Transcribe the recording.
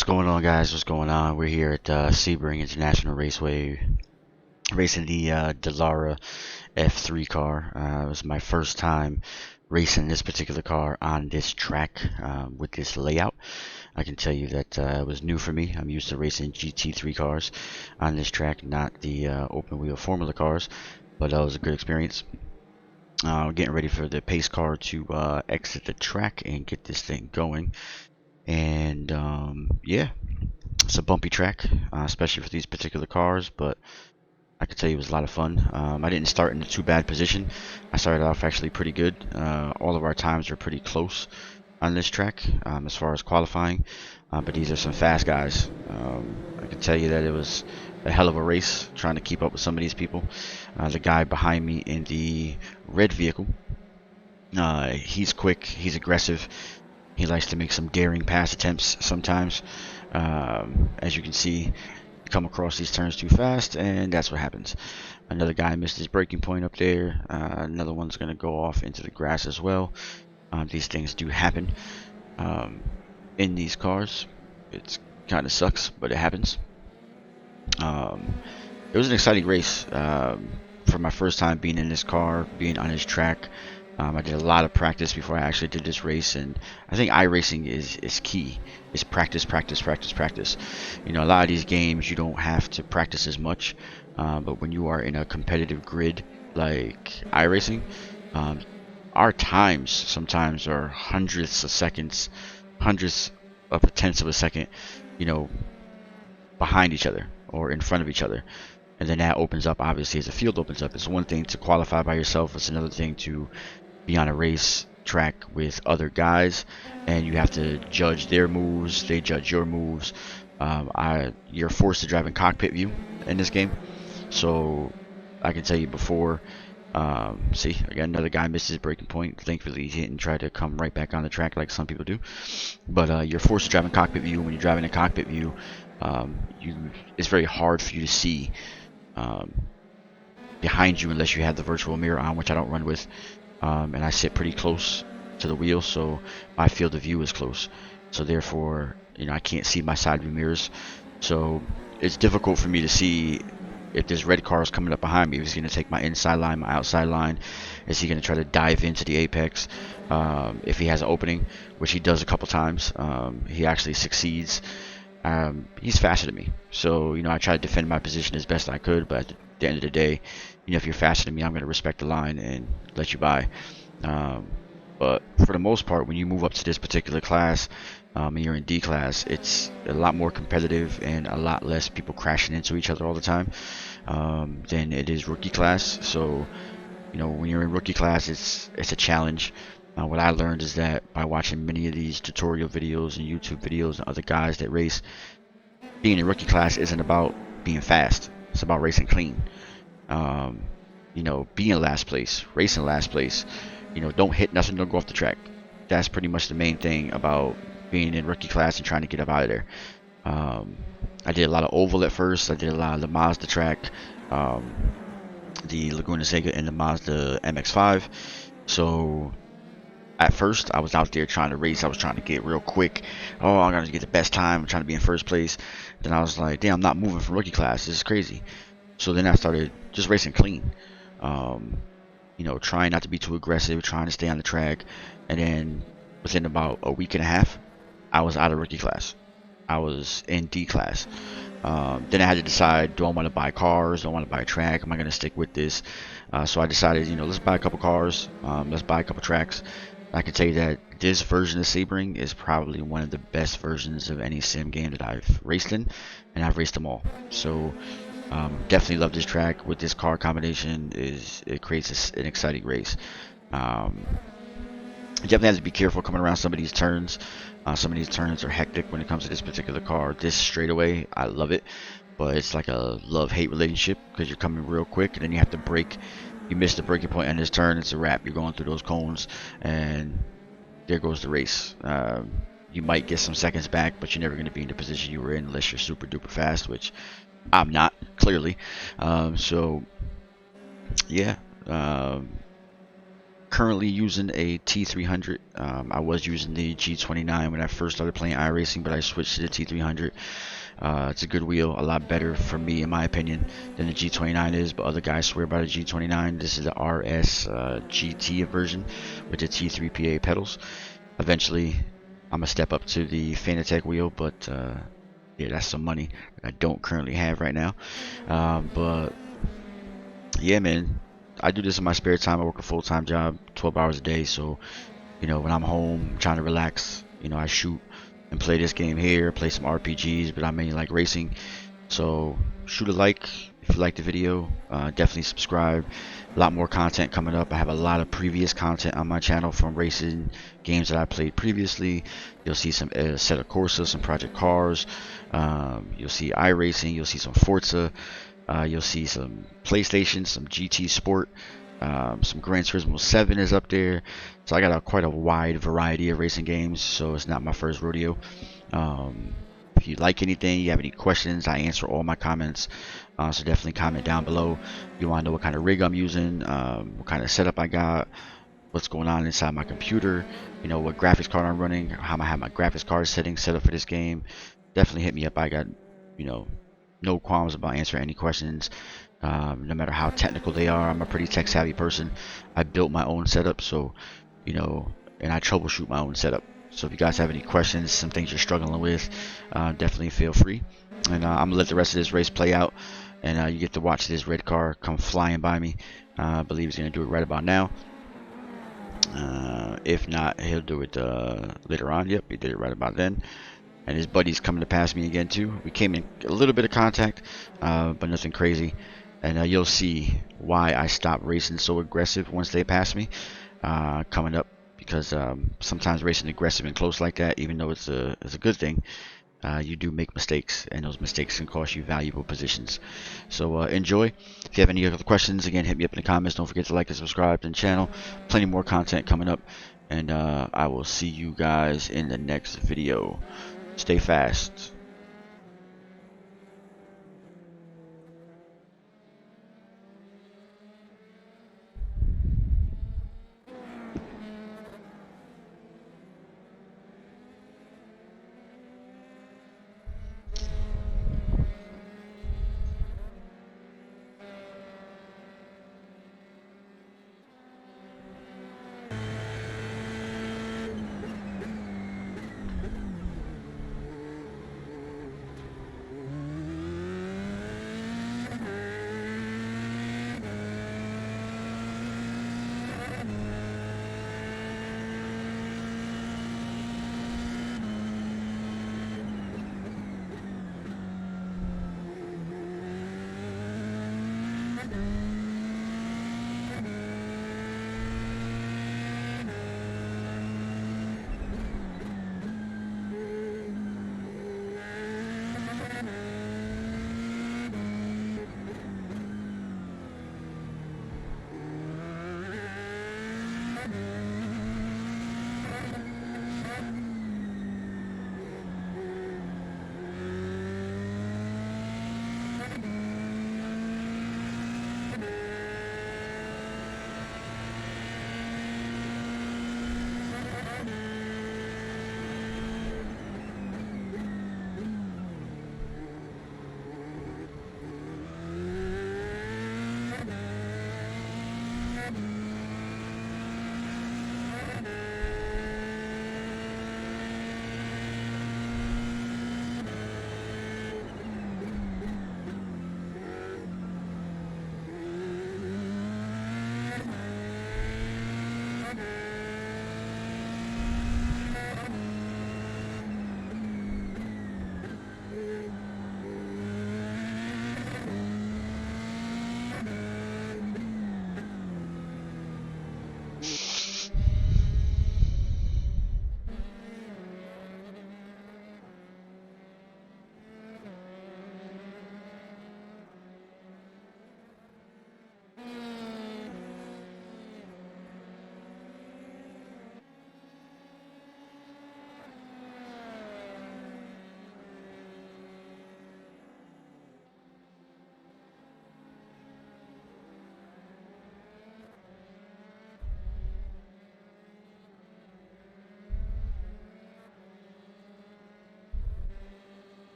What's going on, guys? What's going on? We're here at Sebring International Raceway, racing the Dallara F3 car. It was my first time racing this particular car on this track with this layout. I can tell you that it was new for me. I'm used to racing GT3 cars on this track, not the open wheel Formula cars, but it was a good experience. Getting ready for the pace car to exit the track and get this thing going. And yeah, it's a bumpy track, especially for these particular cars, but I can tell you it was a lot of fun. I didn't start in a too bad position. I started off actually pretty good. All of our times are pretty close on this track as far as qualifying, but these are some fast guys. I can tell you that it was a hell of a race trying to keep up with some of these people. The guy behind me in the red vehicle, he's quick, he's aggressive. He likes to make some daring pass attempts sometimes. As you can see, come across these turns too fast, and that's what happens. Another guy missed his braking point up there. Another one's going to go off into the grass as well. These things do happen in these cars. It kind of sucks, but it happens. It was an exciting race for my first time being in this car, being on this track. I did a lot of practice before I actually did this race, and I think iRacing is key. It's practice, practice, practice, practice. You know, a lot of these games you don't have to practice as much, but when you are in a competitive grid like iRacing, our times sometimes are hundredths of seconds, hundredths of a tenth of a second, you know, behind each other or in front of each other. And then that opens up, obviously, as the field opens up. It's one thing to qualify by yourself. It's another thing to be on a race track with other guys, and you have to judge their moves. They judge your moves. You're forced to drive in cockpit view in this game. So I can tell you before, see, again, another guy missed his braking point. Thankfully, he didn't try to come right back on the track like some people do. But you're forced to drive in cockpit view. When you're driving in cockpit view, it's very hard for you to see behind you unless you have the virtual mirror on, which I don't run with. And I sit pretty close to the wheel, so my field of view is close. So therefore, you know, I can't see my side view mirrors. So it's difficult for me to see if this red car is coming up behind me. If he's going to take my inside line, my outside line. Is he going to try to dive into the apex? If he has an opening, which he does a couple times, he actually succeeds. He's faster than me. So, you know, I try to defend my position as best I could, but at the end of the day, you know, if you're faster than me, I'm going to respect the line and let you by. But for the most part, when you move up to this particular class, and you're in D class, it's a lot more competitive and a lot less people crashing into each other all the time than it is rookie class. So, you know, when you're in rookie class, it's a challenge. What I learned is that by watching many of these tutorial videos and YouTube videos and other guys that race, being in rookie class isn't about being fast. It's about racing clean. You know, be in last place, race in last place. You know, don't hit nothing, don't go off the track. That's pretty much the main thing about being in rookie class and trying to get up out of there. I did a lot of oval at first. I did a lot of the Mazda track, the Laguna Seca and the Mazda MX-5. So at first, I was out there trying to race. I was trying to get real quick. Oh, I'm going to get the best time. I'm trying to be in first place. Then I was like, damn, I'm not moving from rookie class. This is crazy. So then I started just racing clean. You know, trying not to be too aggressive, trying to stay on the track. And then within about a week and a half, I was out of rookie class. I was in D class. Then I had to decide, do I want to buy cars? Do I want to buy a track? Am I going to stick with this? So I decided, you know, let's buy a couple cars. Let's buy a couple tracks. I can tell you that this version of Sebring is probably one of the best versions of any sim game that I've raced in, and I've raced them all. So definitely love this track. With this car combination, it creates an exciting race. You definitely have to be careful coming around some of these turns. Some of these turns are hectic when it comes to this particular car. This straightaway, I love it, but it's like a love-hate relationship because you're coming real quick and then you have to brake. You miss the braking point on this turn, it's a wrap. You're going through those cones, and there goes the race. You might get some seconds back, but you're never going to be in the position you were in unless you're super duper fast, which I'm not, clearly. So, yeah. currently using a T300. I was using the G29 when I first started playing iRacing, but I switched to the T300. It's a good wheel, a lot better for me, in my opinion, than the G29 is, but other guys swear by the G29. This is the RS GT version with the T3PA pedals. Eventually, I'm going to step up to the Fanatec wheel, but yeah, that's some money that I don't currently have right now. But yeah, man, I do this in my spare time. I work a full-time job, 12 hours a day, so you know, when I'm home trying to relax, you know, I shoot and play this game here, play some RPGs, but I mainly like racing. So shoot a like if you like the video. Definitely subscribe. A lot more content coming up. I have a lot of previous content on my channel from racing games that I played previously. You'll see some Assetto Corsa, some Project Cars. You'll see iRacing. You'll see some Forza. You'll see some PlayStation, some GT Sport. Some Gran Turismo 7 is up there. So I got quite a wide variety of racing games, so it's not my first rodeo. If you like anything, you have any questions, I answer all my comments. So definitely comment down below. If you want to know what kind of rig I'm using, what kind of setup I got, what's going on inside my computer, you know, what graphics card I'm running, how I have my graphics card settings set up for this game, definitely hit me up. I got, you know, no qualms about answering any questions. No matter how technical they are, I'm a pretty tech savvy person. I built my own setup, so you know, and I troubleshoot my own setup. So if you guys have any questions, some things you're struggling with, definitely feel free. And I'm gonna let the rest of this race play out, and you get to watch this red car come flying by me. I believe he's gonna do it right about now. If not, he'll do it later on. Yep, he did it right about then. And his buddy's coming to pass me again too. We came in a little bit of contact, but nothing crazy. And you'll see why I stopped racing so aggressive once they pass me coming up, because sometimes racing aggressive and close like that, even though it's a good thing, you do make mistakes, and those mistakes can cost you valuable positions. So enjoy. If you have any other questions, again, hit me up in the comments. Don't forget to like and subscribe to the channel. Plenty more content coming up, and I will see you guys in the next video. Stay fast.